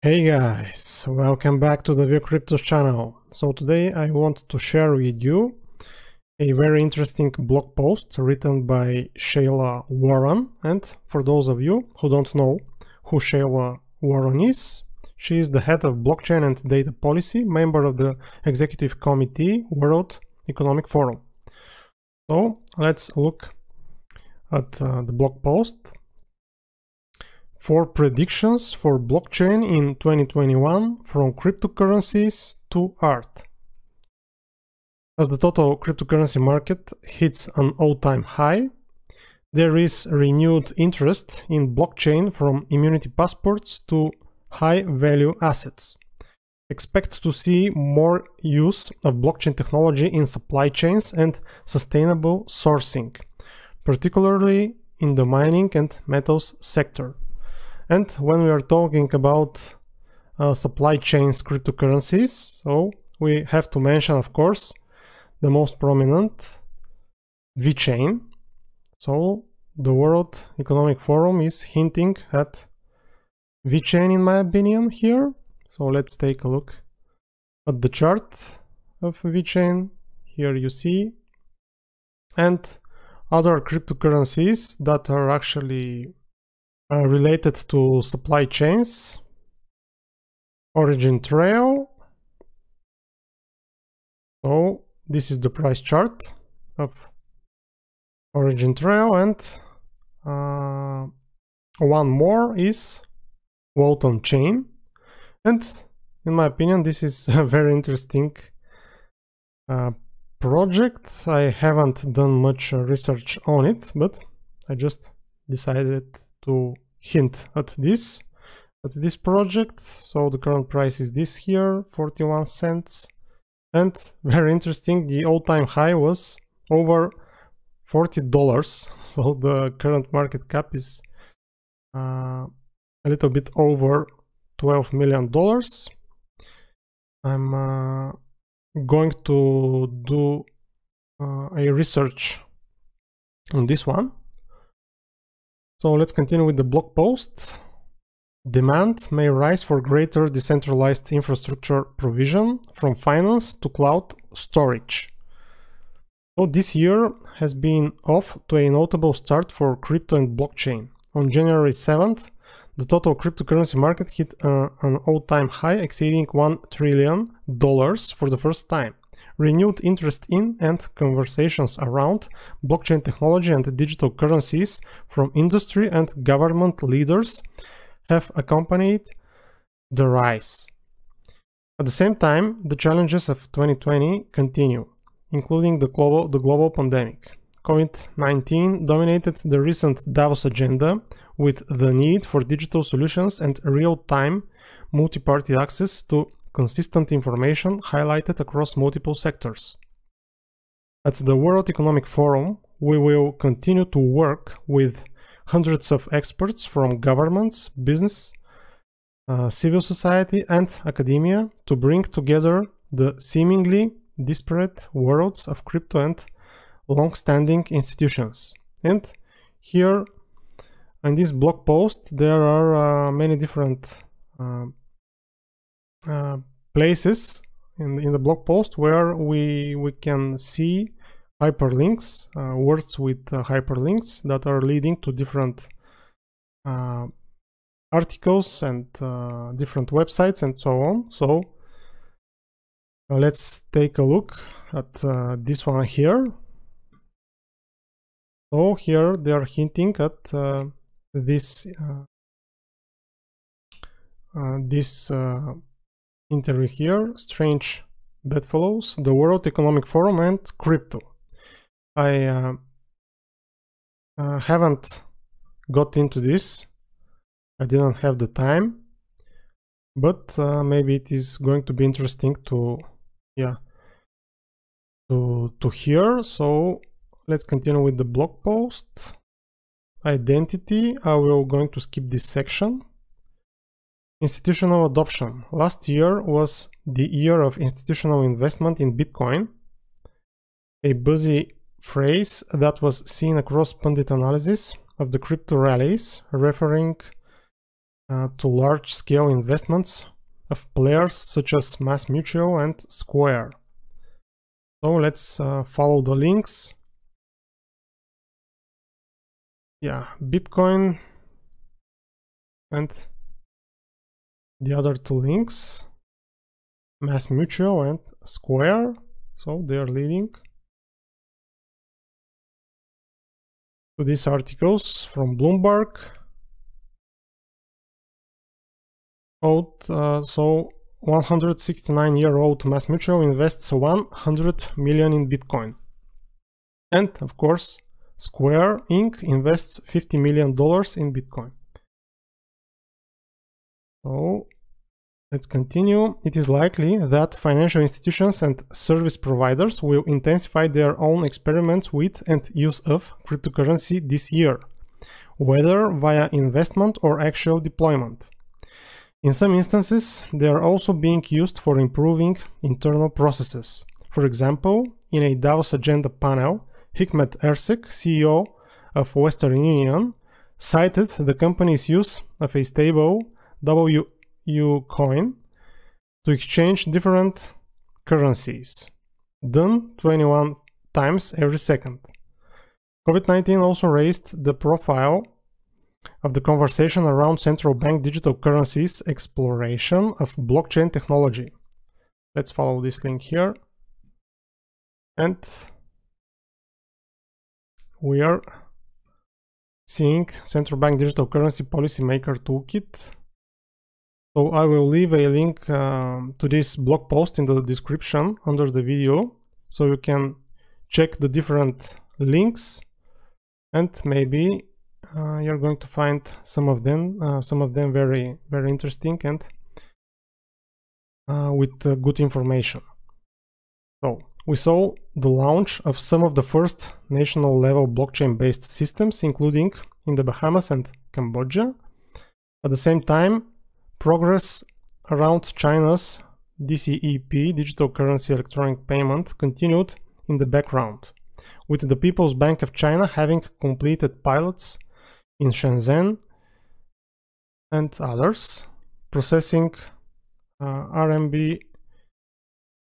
Hey guys, welcome back to the View Cryptos channel. So today I want to share with you a very interesting blog post written by Sheila Warren. And for those of you who don't know who Sheila Warren is, she is the head of blockchain and data policy, member of the executive committee, World Economic Forum. So let's look at the blog post. 4 predictions for blockchain in 2021 from cryptocurrencies to art. As the total cryptocurrency market hits an all-time high, there is renewed interest in blockchain from immunity passports to high-value assets. Expect to see more use of blockchain technology in supply chains and sustainable sourcing, particularly in the mining and metals sector. And when we are talking about supply chains cryptocurrencies, so we have to mention, of course, the most prominent, vechain. So the World Economic Forum is hinting at vechain, in my opinion, here. So let's take a look at the chart of vechain. Here you see, and other cryptocurrencies that are actually related to supply chains. Origintrail. So this is the price chart of origintrail, and one more is waltonchain. And in my opinion, this is a very interesting project. I haven't done much research on it, but I just decided to hint at this project. So the current price is this here, 41 cents, and very interesting, the all-time high was over $40. So the current market cap is a little bit over $12 million. I'm going to do a research on this one. So let's continue with the blog post. Demand may rise for greater decentralized infrastructure provision, from finance to cloud storage. So this year has been off to a notable start for crypto and blockchain. On January 7th, the total cryptocurrency market hit an all-time high, exceeding $1 trillion for the first time. Renewed interest in and conversations around blockchain technology and digital currencies from industry and government leaders have accompanied the rise. At the same time, the challenges of 2020 continue, including the global pandemic. COVID-19 dominated the recent Davos agenda, with the need for digital solutions and real-time multi-party access to consistent information highlighted across multiple sectors. At the World Economic Forum, we will continue to work with hundreds of experts from governments, business, civil society, and academia to bring together the seemingly disparate worlds of crypto and long-standing institutions. And here in this blog post, there are many different places in the blog post where we can see hyperlinks, words with hyperlinks that are leading to different articles and different websites and so on. So let's take a look at this one here. So here they are hinting at this interview here, strange bedfellows, the World Economic Forum and crypto. I haven't got into this. I didn't have the time, but maybe it is going to be interesting to hear. So let's continue with the blog post. Identity, I will going to skip this section. Institutional adoption. Last year was the year of institutional investment in Bitcoin, a buzzy phrase that was seen across pundit analysis of the crypto rallies, referring to large-scale investments of players such as MassMutual and Square. So let's follow the links. Yeah, Bitcoin and the other two links, MassMutual and Square, so they are leading to these articles from Bloomberg. So 169-year-old MassMutual invests 100 million in Bitcoin. And of course, Square Inc. invests $50 million in Bitcoin. So let's continue. It is likely that financial institutions and service providers will intensify their own experiments with and use of cryptocurrency this year, whether via investment or actual deployment. In some instances, they are also being used for improving internal processes. For example, in a Davos Agenda panel, Hikmet Ersek, CEO of Western Union, cited the company's use of a stable WU coin to exchange different currencies, done 21 times every second. COVID-19 also raised the profile of the conversation around central bank digital currencies exploration of blockchain technology. Let's follow this link here. And we are seeing central bank digital currency policymaker toolkit. So I will leave a link to this blog post in the description under the video, so you can check the different links, and maybe you're going to find some of them very, very interesting and with good information. So we saw the launch of some of the first national level blockchain-based systems, including in the Bahamas and Cambodia. At the same time, progress around China's DCEP, digital currency electronic payment, continued in the background, with the People's Bank of China having completed pilots in Shenzhen and others, processing RMB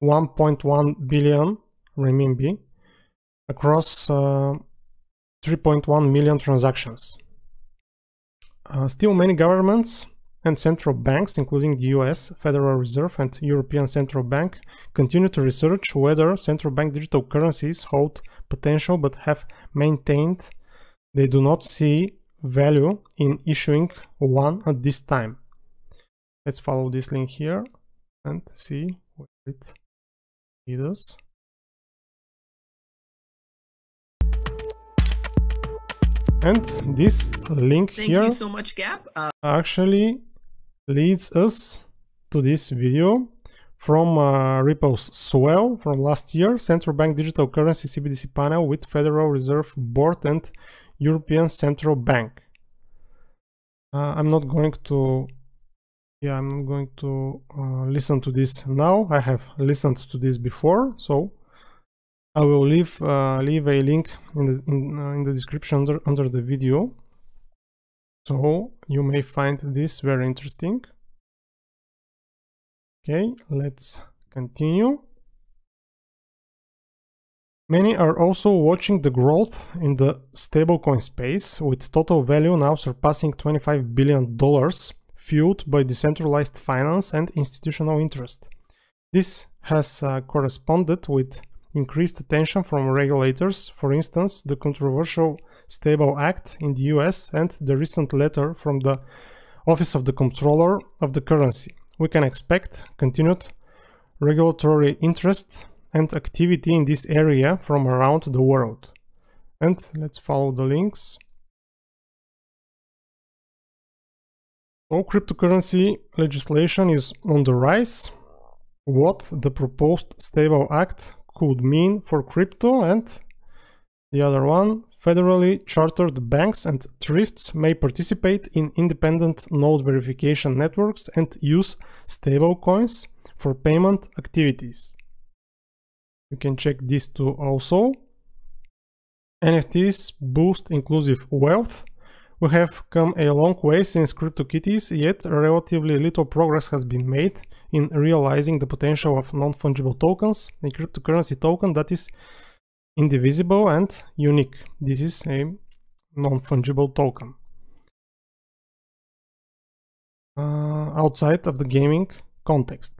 1.1 billion renminbi across 3.1 million transactions. Still, many governments and central banks, including the US Federal Reserve and European Central Bank, continue to research whether central bank digital currencies hold potential, but have maintained they do not see value in issuing one at this time. Let's follow this link here and see what it is. And this link here, thank you so much, Gap. Actually leads us to this video from Ripple's Swell from last year, Central Bank Digital Currency CBDC panel with Federal Reserve Board and European Central Bank. I'm not going to listen to this now. I have listened to this before, so I will leave a link in the description under the video, so you may find this very interesting. Okay, let's continue. Many are also watching the growth in the stablecoin space, with total value now surpassing $25 billion, fueled by decentralized finance and institutional interest. This has corresponded with increased attention from regulators, for instance, the controversial Stable Act in the US and the recent letter from the Office of the Comptroller of the Currency. We can expect continued regulatory interest and activity in this area from around the world. And let's follow the links. So, cryptocurrency legislation is on the rise. What the proposed Stable Act could mean for crypto, and the other one, federally chartered banks and thrifts may participate in independent node verification networks and use stablecoins for payment activities. You can check these two also. NFTs boost inclusive wealth. We have come a long way since CryptoKitties, yet relatively little progress has been made in realizing the potential of non-fungible tokens, a cryptocurrency token that is indivisible and unique. This is a non-fungible token. Outside of the gaming context.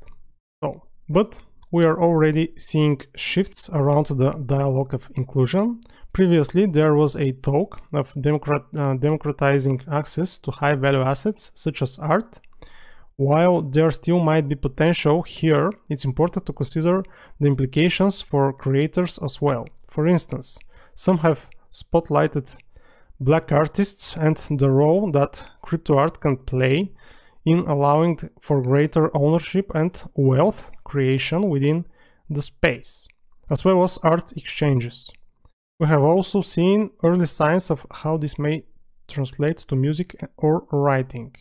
But we are already seeing shifts around the dialogue of inclusion. Previously, there was a talk of democratizing access to high-value assets such as art. While there still might be potential here, it's important to consider the implications for creators as well. For instance, some have spotlighted Black artists and the role that crypto art can play in allowing for greater ownership and wealth creation within the space, as well as art exchanges. We have also seen early signs of how this may translate to music or writing.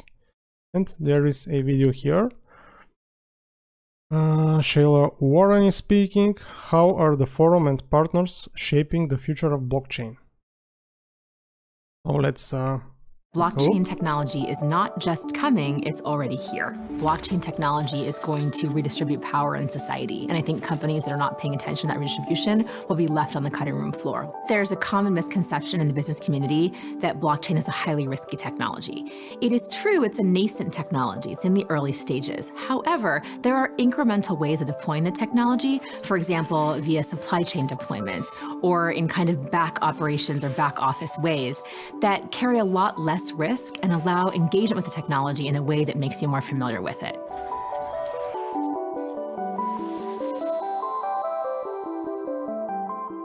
And there is a video here. Sheila Warren is speaking. How are the forum and partners shaping the future of blockchain? So let's Blockchain technology is not just coming, it's already here. Blockchain technology is going to redistribute power in society, and I think companies that are not paying attention to that redistribution will be left on the cutting room floor. There's a common misconception in the business community that blockchain is a highly risky technology. It is true, it's a nascent technology, it's in the early stages. However, there are incremental ways of deploying the technology, for example, via supply chain deployments, or in kind of back operations or back office ways that carry a lot less risk and allow engagement with the technology in a way that makes you more familiar with it.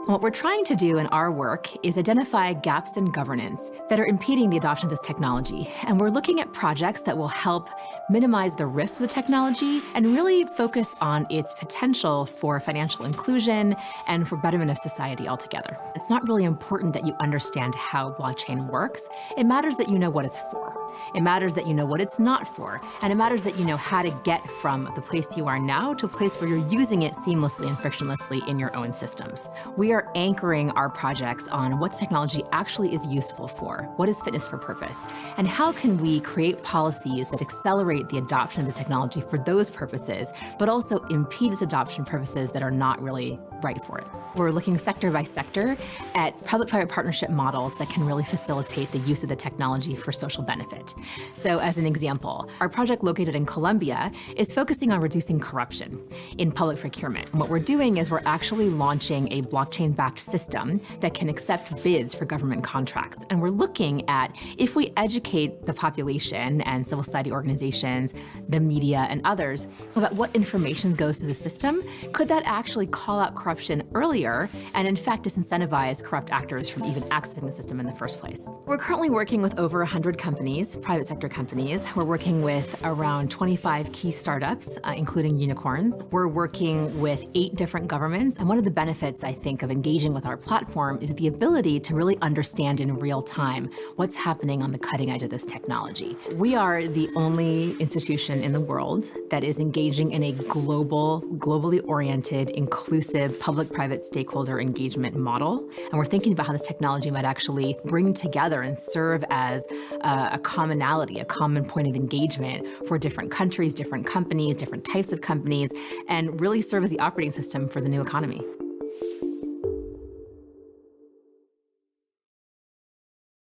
What we're trying to do in our work is identify gaps in governance that are impeding the adoption of this technology. And we're looking at projects that will help minimize the risks of the technology and really focus on its potential for financial inclusion and for betterment of society altogether. It's not really important that you understand how blockchain works. It matters that you know what it's for. It matters that you know what it's not for. And it matters that you know how to get from the place you are now to a place where you're using it seamlessly and frictionlessly in your own systems. We are anchoring our projects on what the technology actually is useful for, what is fitness for purpose, and how can we create policies that accelerate the adoption of the technology for those purposes, but also impede its adoption purposes that are not really right for it. We're looking sector by sector at public-private partnership models that can really facilitate the use of the technology for social benefit. So as an example, our project located in Colombia is focusing on reducing corruption in public procurement. And what we're doing is we're actually launching a blockchain-backed system that can accept bids for government contracts. And we're looking at if we educate the population and civil society organizations, the media and others about what information goes to the system, could that actually call out corruption earlier and in fact disincentivize corrupt actors from even accessing the system in the first place. We're currently working with over 100 companies, private sector companies. We're working with around 25 key startups, including unicorns. We're working with 8 different governments. And one of the benefits, I think, of engaging with our platform is the ability to really understand in real time what's happening on the cutting edge of this technology. We are the only institution in the world that is engaging in a globally oriented, inclusive, public-private stakeholder engagement model. And we're thinking about how this technology might actually bring together and serve as a commonality, a common point of engagement for different countries, different companies, different types of companies, and really serve as the operating system for the new economy.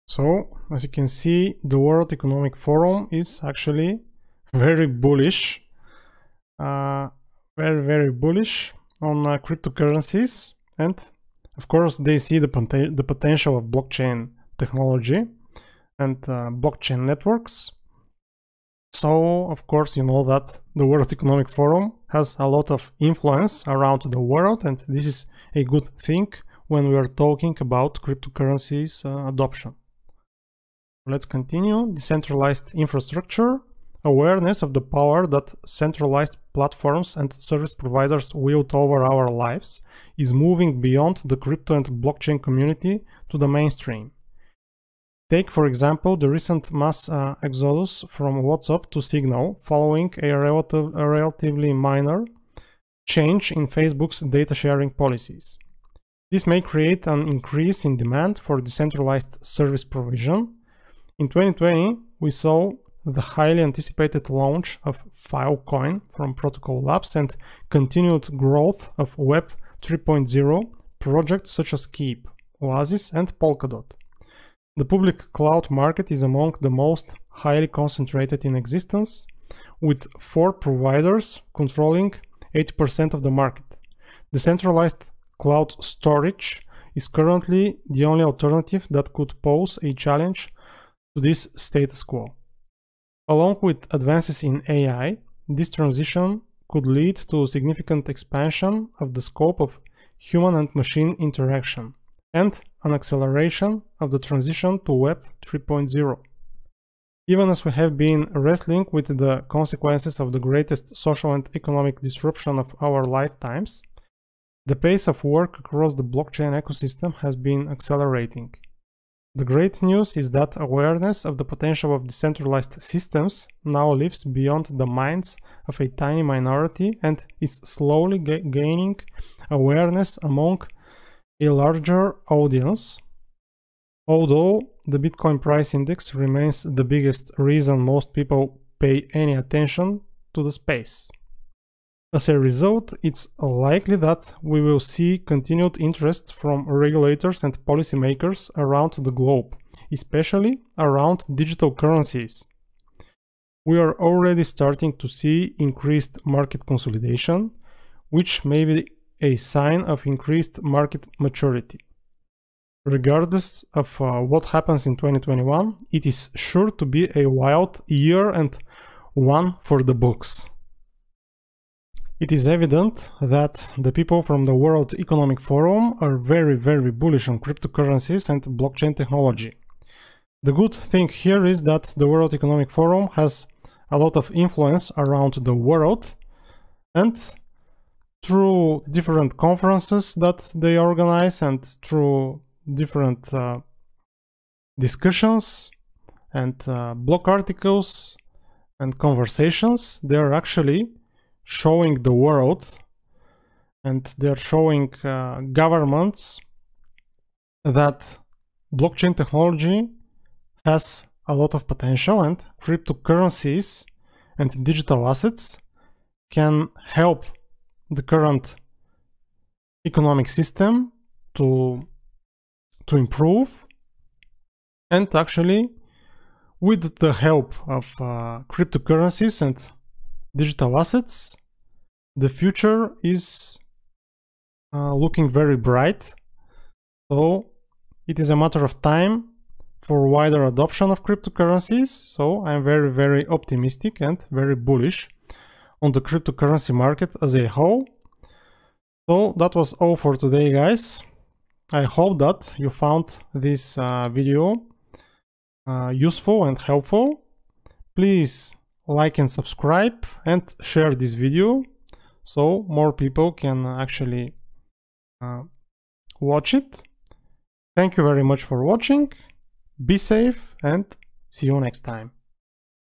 So, as you can see, the World Economic Forum is actually very bullish, very bullish on cryptocurrencies, and of course they see the potential of blockchain technology and blockchain networks. So of course you know that the World Economic Forum has a lot of influence around the world, and this is a good thing when we are talking about cryptocurrencies adoption. Let's continue. Decentralized infrastructure. Awareness of the power that centralized platforms and service providers wield over our lives is moving beyond the crypto and blockchain community to the mainstream. Take, for example, the recent mass exodus from WhatsApp to Signal following a relatively minor change in Facebook's data sharing policies. This may create an increase in demand for decentralized service provision. In 2020, we saw the highly anticipated launch of Filecoin from Protocol Labs and continued growth of Web 3.0 projects such as Keep, Oasis and Polkadot. The public cloud market is among the most highly concentrated in existence, with 4 providers controlling 80% of the market. Decentralized cloud storage is currently the only alternative that could pose a challenge to this status quo. Along with advances in AI, this transition could lead to significant expansion of the scope of human and machine interaction and an acceleration of the transition to Web 3.0. Even as we have been wrestling with the consequences of the greatest social and economic disruption of our lifetimes, the pace of work across the blockchain ecosystem has been accelerating. The great news is that awareness of the potential of decentralized systems now lives beyond the minds of a tiny minority and is slowly gaining awareness among a larger audience, although the Bitcoin price index remains the biggest reason most people pay any attention to the space. As a result, it's likely that we will see continued interest from regulators and policymakers around the globe, especially around digital currencies. We are already starting to see increased market consolidation, which may be a sign of increased market maturity. Regardless of what happens in 2021, it is sure to be a wild year and one for the books. It is evident that the people from the World Economic Forum are very bullish on cryptocurrencies and blockchain technology. The good thing here is that the World Economic Forum has a lot of influence around the world, and through different conferences that they organize and through different discussions and blog articles and conversations, they are actually showing the world and they're showing governments that blockchain technology has a lot of potential and cryptocurrencies and digital assets can help the current economic system to improve, and actually with the help of cryptocurrencies and digital assets, the future is looking very bright. So it is a matter of time for wider adoption of cryptocurrencies. So I'm very optimistic and very bullish on the cryptocurrency market as a whole. So that was all for today, guys. I hope that you found this video useful and helpful. Please like and subscribe and share this video so more people can actually watch it. Thank you very much for watching. Be safe and see you next time.